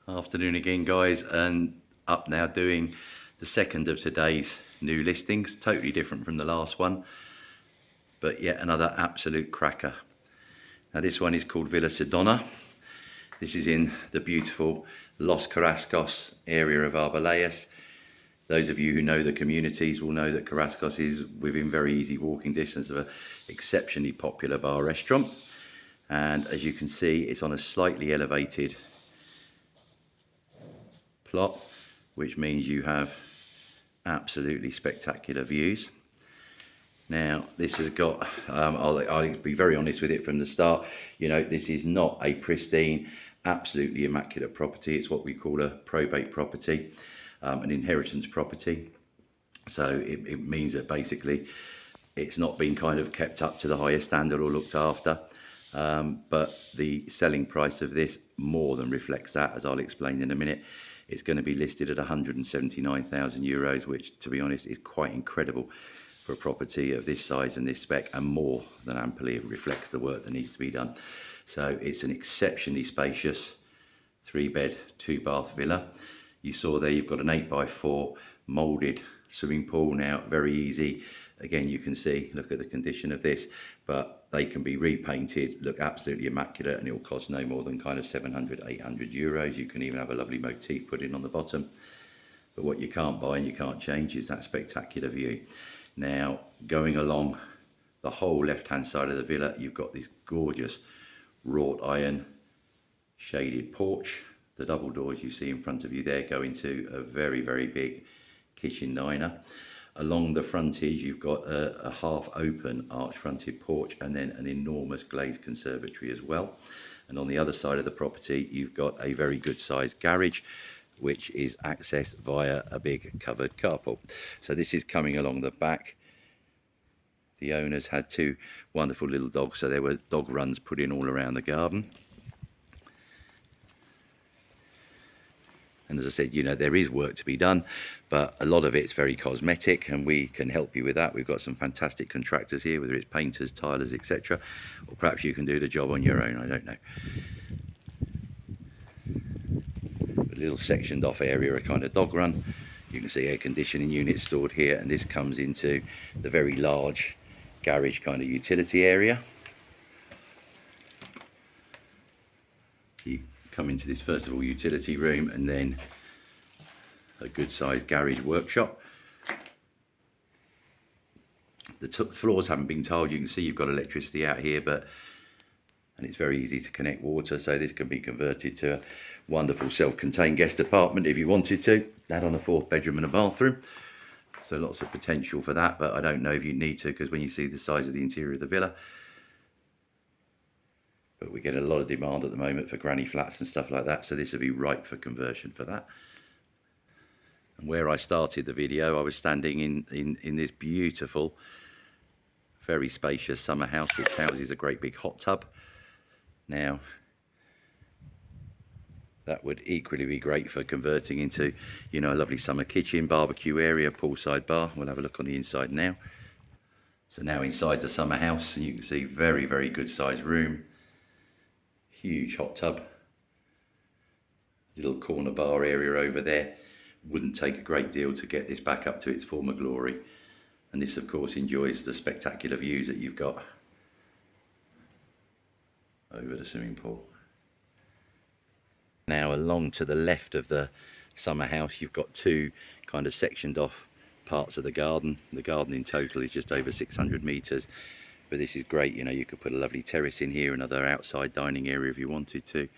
Afternoon again, guys, and up now doing the second of today's new listings. Totally different from the last one, but yet another absolute cracker. Now this one is called Villa Sedona. This is in the beautiful Los Carrascos area of Arboleas. Those of you who know the communities will know that Carrascos is within very easy walking distance of an exceptionally popular bar restaurant. And as you can see, it's on a slightly elevated plot, which means you have absolutely spectacular views. Now this has got, I'll be very honest with it from the start, you know, this is not a pristine, absolutely immaculate property. It's what we call a probate property, an inheritance property. So it means that basically it's not been kind of kept up to the highest standard or looked after. But the selling price of this more than reflects that, as I'll explain in a minute. It's going to be listed at 179,000 euros, which, to be honest, is quite incredible for a property of this size and this spec, and more than amply reflects the work that needs to be done. So it's an exceptionally spacious 3-bed, 2-bath villa. You saw there you've got an 8x4 moulded swimming pool. Now, very easy. Again, you can see, look at the condition of this, but they can be repainted, look absolutely immaculate, and it will cost no more than kind of 700, 800 euros. You can even have a lovely motif put in on the bottom. But what you can't buy and you can't change is that spectacular view. Now, going along the whole left-hand side of the villa, you've got this gorgeous wrought iron shaded porch. The double doors you see in front of you there go into a very, very big kitchen diner. Along the frontage, you've got a half-open arch-fronted porch and then an enormous glazed conservatory as well. And on the other side of the property, you've got a very good-sized garage, which is accessed via a big covered carport. So this is coming along the back. The owners had 2 wonderful little dogs, so there were dog runs put in all around the garden. And as I said, you know, there is work to be done, but a lot of it's very cosmetic, and we can help you with that. We've got some fantastic contractors here, whether it's painters, tilers, etc. Or perhaps you can do the job on your own, I don't know. A little sectioned off area, a kind of dog run. You can see air conditioning units stored here, and this comes into the very large garage kind of utility area. You come into this first of all utility room, and then a good sized garage workshop. The floors haven't been tiled. You can see you've got electricity out here, and it's very easy to connect water, so this can be converted to a wonderful self-contained guest apartment if you wanted to. That on a 4th bedroom and a bathroom, so lots of potential for that, but I don't know if you need to, because when you see the size of the interior of the villa. But we get a lot of demand at the moment for granny flats and stuff like that, so this would be ripe for conversion for that. And where I started the video, I was standing in this beautiful, very spacious summer house, which houses a great big hot tub. Now, that would equally be great for converting into, you know, a lovely summer kitchen, barbecue area, poolside bar. We'll have a look on the inside now. So now inside the summer house, and you can see very, very good sized room. Huge hot tub, little corner bar area over there. Wouldn't take a great deal to get this back up to its former glory. And this of course enjoys the spectacular views that you've got over the swimming pool. Now along to the left of the summer house, you've got 2 kind of sectioned off parts of the garden. The garden in total is just over 600 meters. But this is great, you know, you could put a lovely terrace in here, another outside dining area if you wanted to.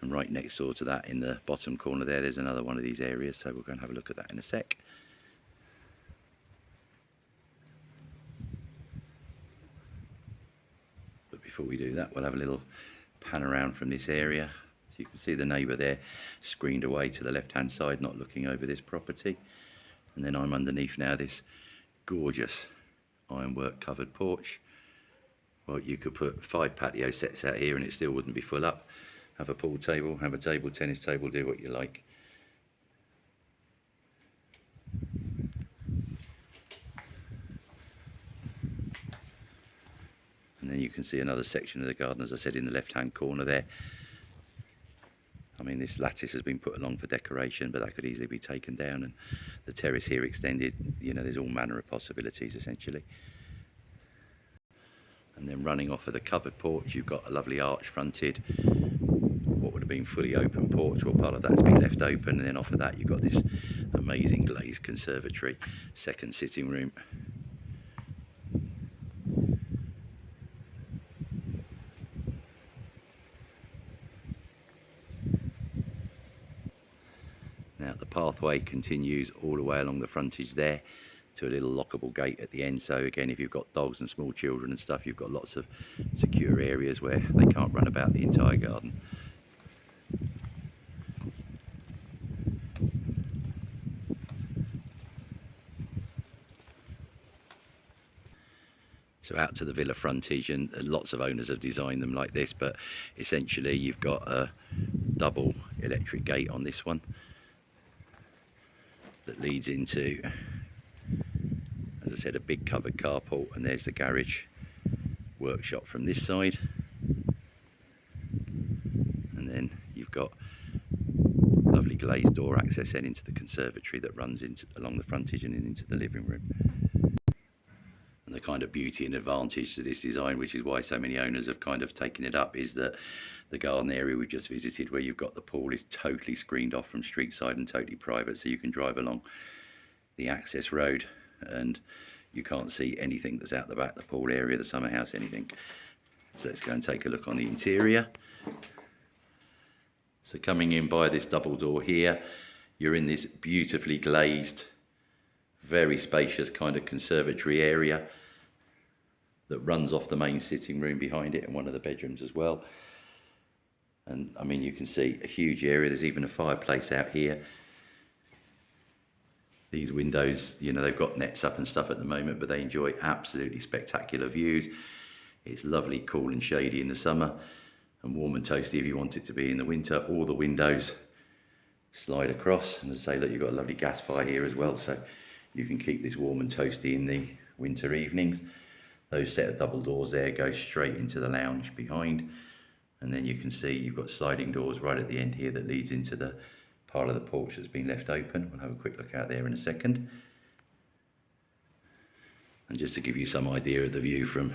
And right next door to that, in the bottom corner there's another one of these areas, so we'll go and have a look at that in a sec. But before we do that, we'll have a little pan around from this area. So you can see the neighbour there screened away to the left-hand side, not looking over this property. And then I'm underneath now this gorgeous ironwork covered porch. Well, you could put 5 patio sets out here and it still wouldn't be full up. Have a pool table, have a table tennis table, do what you like. And then you can see another section of the garden, as I said, in the left hand corner there. I mean, this lattice has been put along for decoration, but that could easily be taken down, and the terrace here extended. You know, there's all manner of possibilities essentially. And then running off of the covered porch, you've got a lovely arch fronted, what would have been fully open porch. Well, part of that's been left open, and then off of that you've got this amazing glazed conservatory, second sitting room. Now the pathway continues all the way along the frontage there to a little lockable gate at the end. So again, if you've got dogs and small children and stuff, you've got lots of secure areas where they can't run about the entire garden. So out to the villa frontage, and lots of owners have designed them like this, but essentially you've got a double electric gate on this one that leads into, as I said, a big covered carport, and there's the garage workshop from this side. And then you've got lovely glazed door access then into the conservatory that runs along the frontage and into the living room. And the kind of beauty and advantage to this design, which is why so many owners have kind of taken it up, is that the garden area we've just visited, where you've got the pool, is totally screened off from street side and totally private, so you can drive along the access road and you can't see anything that's out the back, the pool area, the summer house, anything. So let's go and take a look on the interior. So coming in by this double door here, you're in this beautifully glazed, very spacious kind of conservatory area that runs off the main sitting room behind it, and one of the bedrooms as well. And I mean, you can see a huge area. There's even a fireplace out here. These windows, you know, they've got nets up and stuff at the moment, but they enjoy absolutely spectacular views. It's lovely, cool and shady in the summer, and warm and toasty if you want it to be in the winter. All the windows slide across, and as I say, look, you've got a lovely gas fire here as well, so you can keep this warm and toasty in the winter evenings. Those set of double doors there go straight into the lounge behind, and then you can see you've got sliding doors right at the end here that leads into the part of the porch that's been left open. We'll have a quick look out there in a second. And just to give you some idea of the view from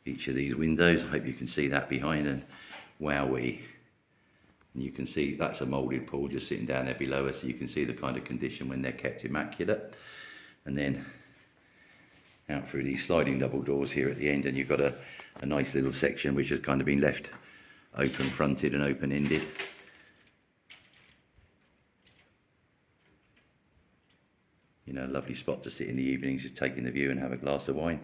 each of these windows, I hope you can see that behind, and wowee. And you can see that's a moulded pool just sitting down there below us, so you can see the kind of condition when they're kept immaculate. And then out through these sliding double doors here at the end, and you've got a nice little section which has kind of been left open fronted and open ended. You know, a lovely spot to sit in the evenings, just taking the view and have a glass of wine.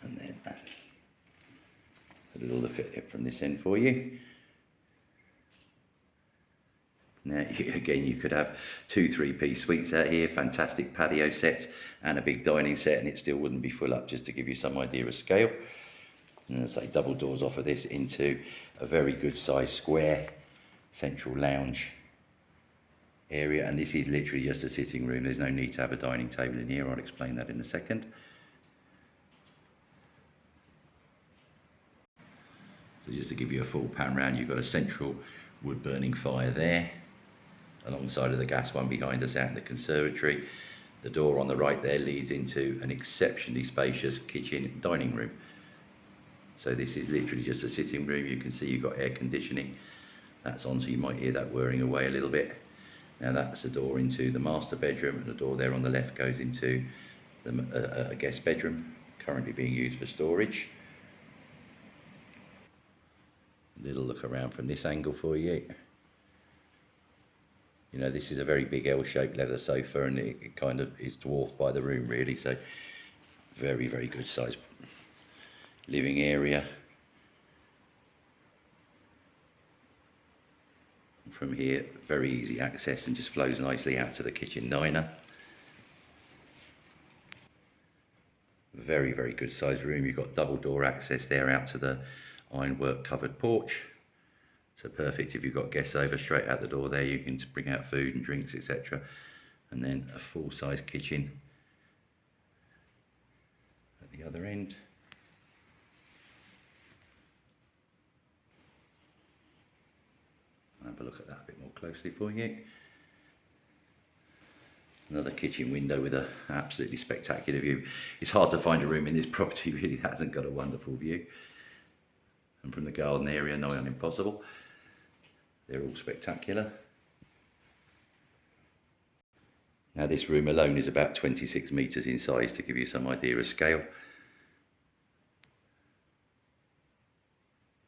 And then a little look at it from this end for you. Now, again, you could have 2 3-piece suites out here, fantastic patio sets and a big dining set, and it still wouldn't be full up, just to give you some idea of scale. And as I say, double doors off of this into a very good sized square central lounge area, and this is literally just a sitting room. There's no need to have a dining table in here. I'll explain that in a second. So just to give you a full pan round, you've got a central wood burning fire there alongside of the gas one behind us out in the conservatory. The door on the right there leads into an exceptionally spacious kitchen dining room. So this is literally just a sitting room. You can see you've got air conditioning that's on, so you might hear that whirring away a little bit. Now that's the door into the master bedroom, and the door there on the left goes into a guest bedroom currently being used for storage. A little look around from this angle for you. You know, this is a very big L-shaped leather sofa, and it kind of is dwarfed by the room really, so very, very good size living area. From here, very easy access and just flows nicely out to the kitchen diner. Very, very good sized room. You've got double door access there out to the ironwork covered porch. So perfect if you've got guests over, straight out the door there. You can bring out food and drinks, etc. And then a full size kitchen at the other end. look at that a bit more closely for you. Another kitchen window with an absolutely spectacular view. It's hard to find a room in this property really that hasn't got a wonderful view. And from the garden area, nigh on impossible. They're all spectacular. Now this room alone is about 26 metres in size, to give you some idea of scale.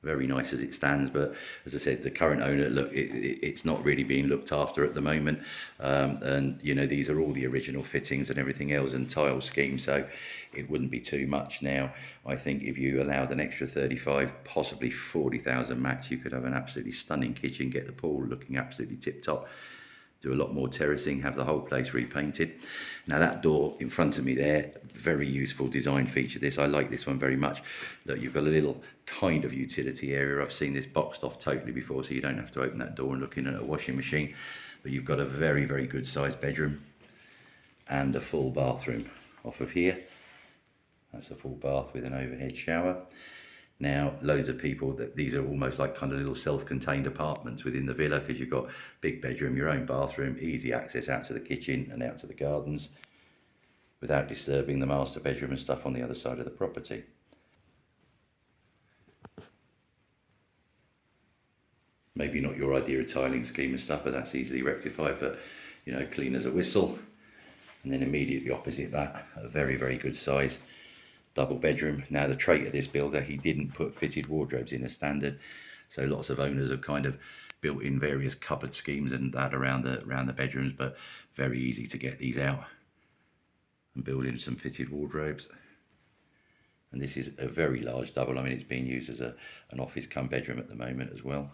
Very nice as it stands, but as I said, the current owner, look, it's not really being looked after at the moment. And you know, these are all the original fittings and everything else and tile scheme, so it wouldn't be too much. Now, I think if you allowed an extra 35, possibly 40,000 max, you could have an absolutely stunning kitchen, get the pool looking absolutely tip top. Do a lot more terracing, have the whole place repainted. Now that door in front of me there, very useful design feature this. I like this one very much. Look, you've got a little kind of utility area. I've seen this boxed off totally before, so you don't have to open that door and look in at a washing machine. But you've got a very, very good sized bedroom and a full bathroom off of here. That's a full bath with an overhead shower. Now, loads of people, that these are almost like kind of little self-contained apartments within the villa, because you've got big bedroom, your own bathroom, easy access out to the kitchen and out to the gardens without disturbing the master bedroom and stuff on the other side of the property. Maybe not your idea of tiling scheme and stuff, but that's easily rectified, but you know, clean as a whistle. And then immediately opposite that, a very, very good size double bedroom. Now the trait of this builder, he didn't put fitted wardrobes in as standard, so lots of owners have kind of built in various cupboard schemes and that around the bedrooms, but very easy to get these out and build in some fitted wardrobes. And this is a very large double. I mean, it's being used as an office cum bedroom at the moment as well.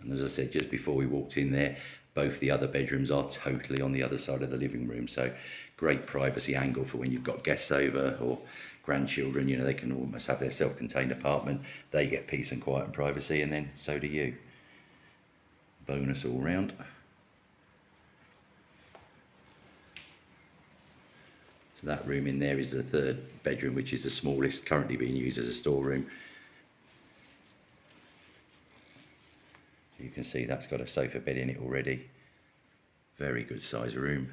And as I said, just before we walked in there, both the other bedrooms are totally on the other side of the living room. So great privacy angle for when you've got guests over or grandchildren. You know, they can almost have their self-contained apartment. They get peace and quiet and privacy, and then so do you. Bonus all round. So that room in there is the third bedroom, which is the smallest, currently being used as a storeroom. You can see that's got a sofa bed in it already. Very good size room.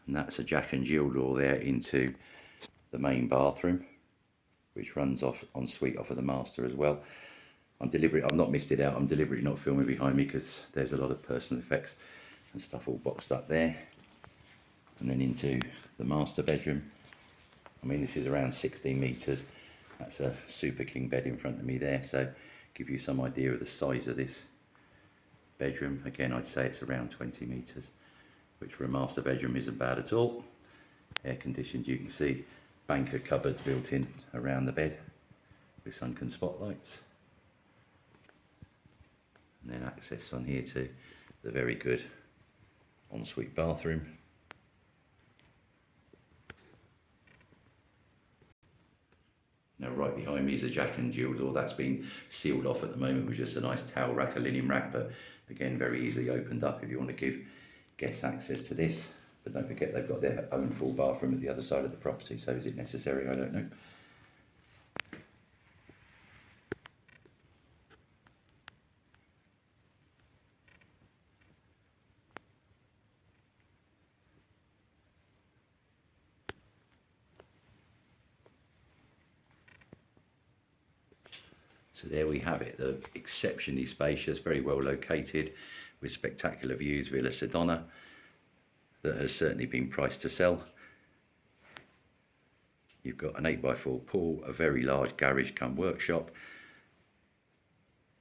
And that's a Jack and Jill door there into the main bathroom, which runs off en suite off of the master as well. I've not missed it out. I'm deliberately not filming behind me because there's a lot of personal effects and stuff all boxed up there. And then into the master bedroom. I mean, this is around 16 metres. That's a super king bed in front of me there, so give you some idea of the size of this bedroom. Again, I'd say it's around 20 metres, which for a master bedroom isn't bad at all. Air conditioned, you can see bank of cupboards built in around the bed with sunken spotlights. And then access on here to the very good ensuite bathroom. Now right behind me is a Jack and Jill door. That's been sealed off at the moment with just a nice towel rack, a linen rack, but again very easily opened up if you want to give guests access to this. But don't forget, they've got their own full bathroom at the other side of the property, so is it necessary? I don't know. So there we have it, the exceptionally spacious, very well located, with spectacular views, Villa Sedona, that has certainly been priced to sell. You've got an 8x4 pool, a very large garage cum workshop,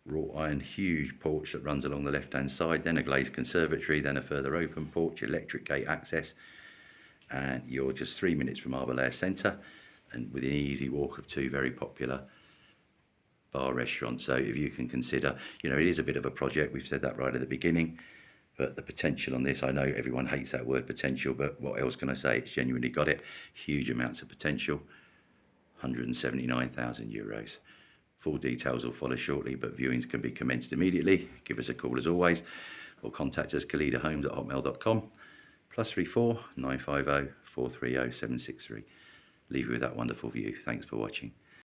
wrought iron, huge porch that runs along the left hand side, then a glazed conservatory, then a further open porch, electric gate access, and you're just 3 minutes from Arboleas centre and within easy walk of two very popular bar restaurant. So if you can consider, you know, it is a bit of a project, we've said that right at the beginning, but the potential on this, I know everyone hates that word potential, but what else can I say? It's genuinely got it. Huge amounts of potential. 179,000 euros. Full details will follow shortly, but viewings can be commenced immediately. Give us a call as always, or contact us khalidahhomes@hotmail.com. +34 950 430 763. Leave you with that wonderful view. Thanks for watching.